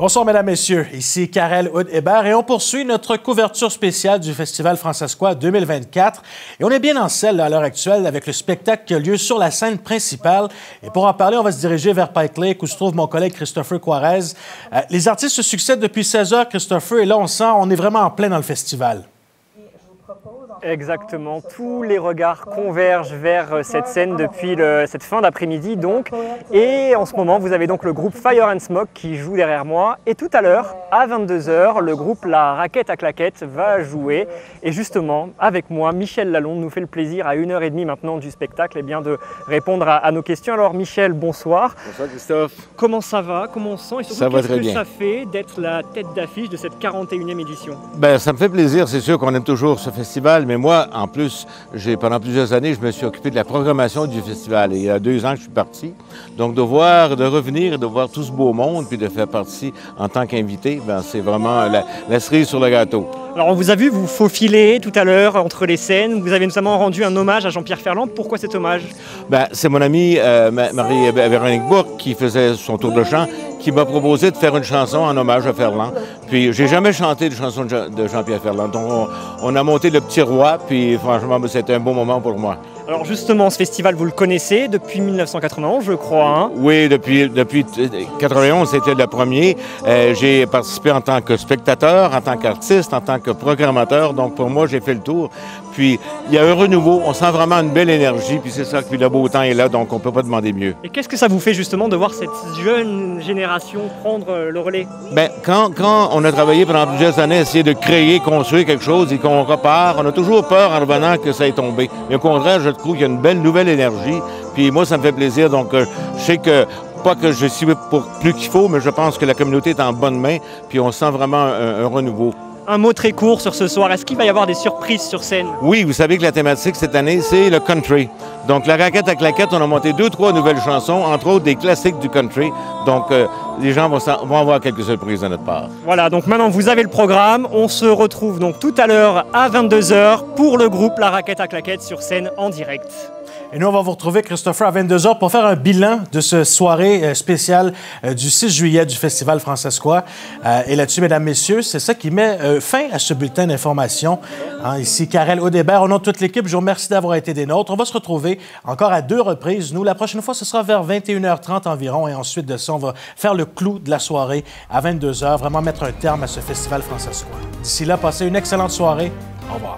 Bonsoir, mesdames, messieurs. Ici Karel Hébert et on poursuit notre couverture spéciale du Festival Francescois 2024. Et on est bien en selle à l'heure actuelle avec le spectacle qui a lieu sur la scène principale. Et pour en parler, on va se diriger vers Pike Lake où se trouve mon collègue Christopher Juarez. Les artistes se succèdent depuis 16 heures, Christopher, et là, on est vraiment en plein dans le festival. Exactement, tous les regards convergent vers cette scène depuis cette fin d'après-midi donc. Et en ce moment, vous avez donc le groupe Fire and Smoke qui joue derrière moi. Et tout à l'heure, à 22 h, le groupe La Raquette à Claquettes va jouer. Et justement, avec moi, Michel Lalonde nous fait le plaisir, à 1h30 maintenant du spectacle, eh bien, de répondre à nos questions. Alors Michel, bonsoir. Bonsoir Christophe. Comment ça va? Comment on se sent? Et surtout, ça va très qu'est-ce que bien. Ça fait d'être la tête d'affiche de cette 41e édition? Ben, ça me fait plaisir, c'est sûr qu'on aime toujours ce festival, mais moi, en plus, pendant plusieurs années, je me suis occupé de la programmation du festival. Et il y a 2 ans que je suis parti. Donc, de revenir, de voir tout ce beau monde, puis de faire partie en tant qu'invité, ben, c'est vraiment la cerise sur le gâteau. Alors, on vous a vu vous faufiler tout à l'heure entre les scènes. Vous avez notamment rendu un hommage à Jean-Pierre Ferland. Pourquoi cet hommage? Ben, c'est mon amie Marie-Véronique Bourque qui faisait son tour de chant, qui m'a proposé de faire une chanson en hommage à Ferland. Puis, j'ai jamais chanté de chanson de Jean-Pierre Ferland. Donc, on a monté Le Petit Roi, puis franchement, c'était un bon moment pour moi. Alors justement, ce festival, vous le connaissez depuis 1991, je crois, hein? Oui, depuis 1991, c'était le premier. J'ai participé en tant que spectateur, en tant qu'artiste, en tant que programmateur. Donc, pour moi, j'ai fait le tour. Puis, il y a un renouveau. On sent vraiment une belle énergie. Puis, c'est ça, puis le beau temps est là, donc on ne peut pas demander mieux. Et qu'est-ce que ça vous fait, justement, de voir cette jeune génération prendre le relais? Bien, quand on a travaillé pendant plusieurs années à essayer de créer, construire quelque chose et qu'on repart, on a toujours peur en revenant que ça ait tombé. Mais au contraire, je trouve qu'il y a une belle nouvelle énergie. Puis moi, ça me fait plaisir. Donc, je sais que, pas que je suis pour plus qu'il faut, mais je pense que la communauté est en bonne main. Puis on sent vraiment un renouveau. Un mot très court sur ce soir. Est-ce qu'il va y avoir des surprises sur scène? Oui, vous savez que la thématique cette année, c'est le country. Donc, La Raquette à Claquettes, on a monté 2-3 nouvelles chansons, entre autres des classiques du country. Donc, les gens vont avoir quelques surprises de notre part. Voilà, donc maintenant, vous avez le programme. On se retrouve donc tout à l'heure à 22 h pour le groupe La Raquette à Claquettes sur scène en direct. Et nous, on va vous retrouver, Christopher, à 22 h pour faire un bilan de cette soirée spéciale du 6 juillet du Festival Francescois. Et là-dessus, mesdames, messieurs, c'est ça qui met fin à ce bulletin d'information. Ici, Karel Hébert, au nom de toute l'équipe, je vous remercie d'avoir été des nôtres. On va se retrouver encore à 2 reprises. Nous, la prochaine fois, ce sera vers 21h30 environ. Et ensuite de ça, on va faire le clou de la soirée à 22 h, vraiment mettre un terme à ce Festival Francescois. D'ici là, passez une excellente soirée. Au revoir.